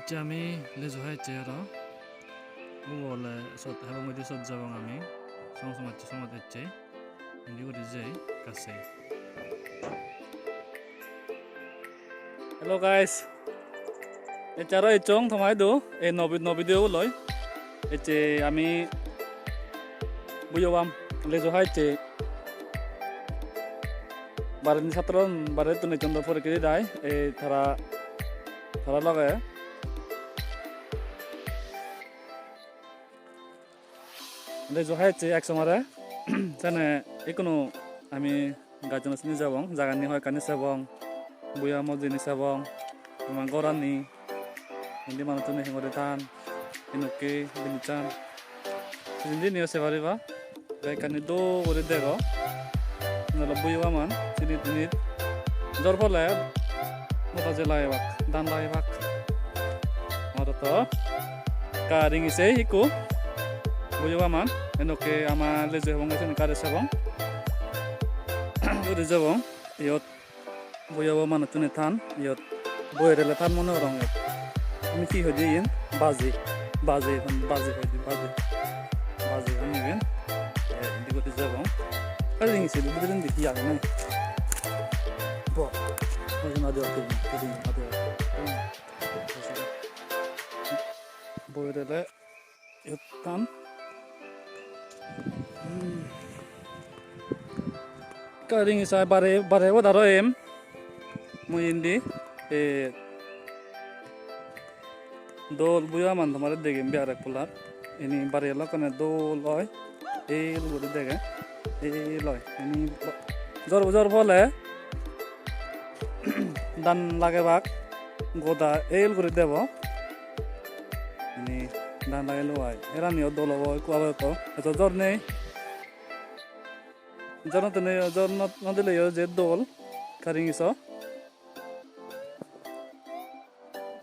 Icha আমি lezu hai chera ubole sot habang medi sot jabang আমি সমসমত ইচ্ছে hindi করে যাই কাছে Hello guys Echaro echong thomai do e no video loi eche ami buyawam lezu hai che barani satron bare tune chondor pore kiri dai e thara lage lezu hai che ek somare jane ekono ami gajono sini jabong jagani hoy kani sabong buyamo jini sabong mang gorani hindi mano tune hingore tan inuke binichan sindi niyo sevariba bai kani do gore dego nala buyaman sini dinit jor phole mota jelai bak dan lai bak to ka ringi se hiku buyaman enuke ama leje hong sen kare sabong ore jabong yot buyaman tune tan yot boyrele tan mono rong আমি কি হয়ে যাই বাজে আমি Ben দিগতে যাব আর ইংলিশে বুঝলেন দেখি আগে না ওই না দেওয়া দিন বইরেলে ইতান কারিং সাই বারে ও দারো এম মুই ইন্দি এ dol buya man tomare dege biare pular ini barelo kone dol loy el gode dege loy ini jor bole dan lage bak goda el gode debo ini dan lage loy erani dolo boy ko abe ko eto jor nei jor not dile yo je dol karing iso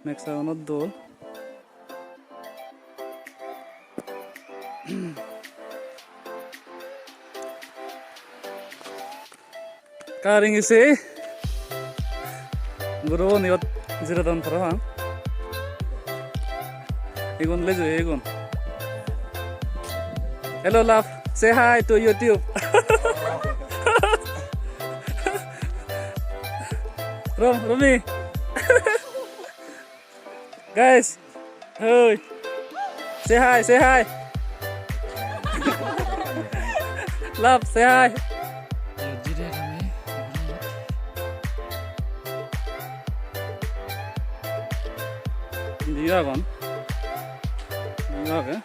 next one dol Karing isi guru niot ziradan perahan igun leju igun hello love say hi to YouTube Romi guys hey say hi love say hi Dia kan, dia kan.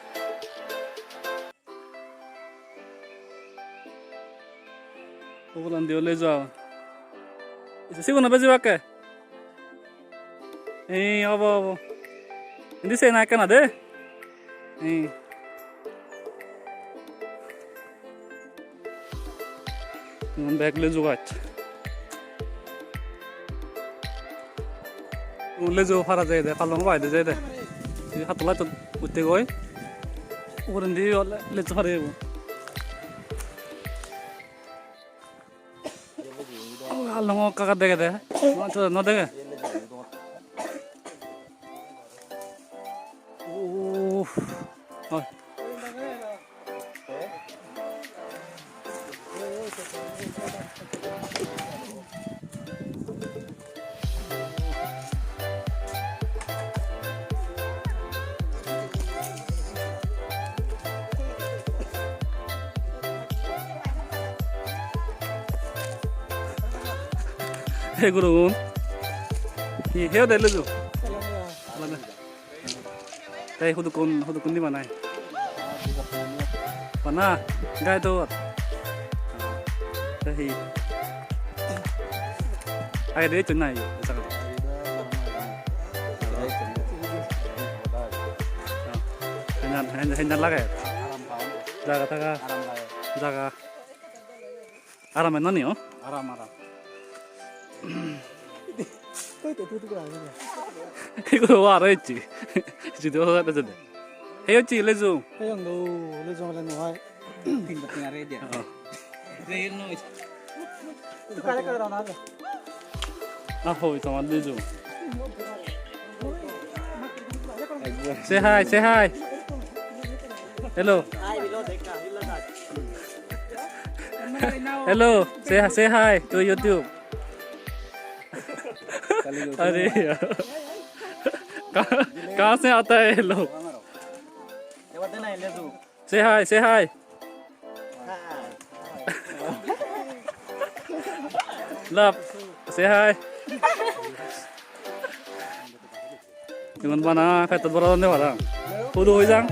Bukan dia leja. Itu guna baju pakai. Apa. Ini saya naikkan ada. Bag leju kat. lejo phara jai de kalong bai de jai de hatla to utte goi uren di lejo phare go kalong ka ka de de no de Hey guru, here deh lezu. Teh hudukun di mana? Mana? Gak itu. Teh. Ayo deh cunai. Hendak lagi. Jaga. Aram mana nih oh? Aram. 이거 와 알았지. 지도 하다 전에. 해였지 레조. 해영도 레조는 와. 핑크핑 아래지. 레일노. 가라 나도. 아, 호이 또 만들죠. Say hi, say hi. Hello. Hello. Say hi to YouTube. अरे यार कहाँ से आता है hello से हाय love से हाय dengan mana fetot boron deh orang kudu ujang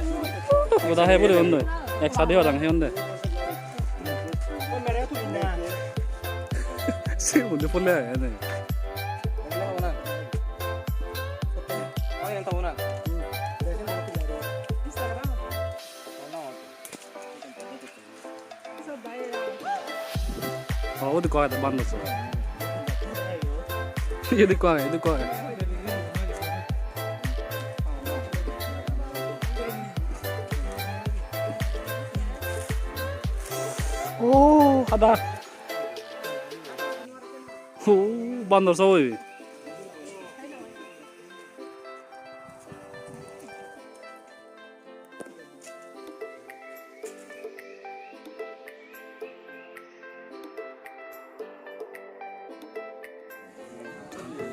udah hebat deh onde eksa deh orang onde sih udah boleh ya nih oh udah kau ada bandot so itu kau oh ada oh bandot so ini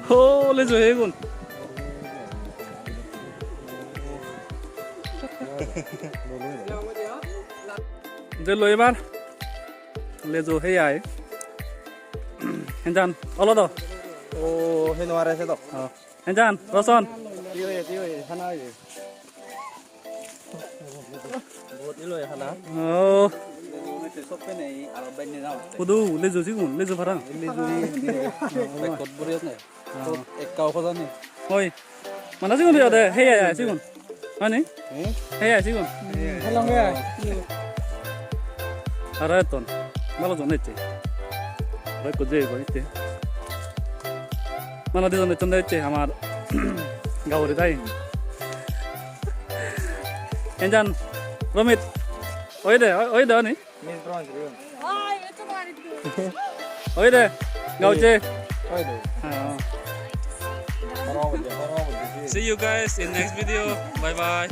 oh lezo hegun Delo ebar lezo heyai henjan olo do Oh, heno are se to. henjan roson Tiyo hana ye. বহুত ilo ye hana. oh Soppe nei arban ni na. kudu lezo sigun lezo farang Lezu ni rekod burias ne. To ekkau khodan ni. oi mana sigun dia ada heyai sigun ani heyai sigun Halang ya. araton malo jon ete rekod je go ete mana dia jon ete ete amar gauri dai henjan romit oi de ani Min pron riun. oi de gau che Oi do. See see you guys in next video bye bye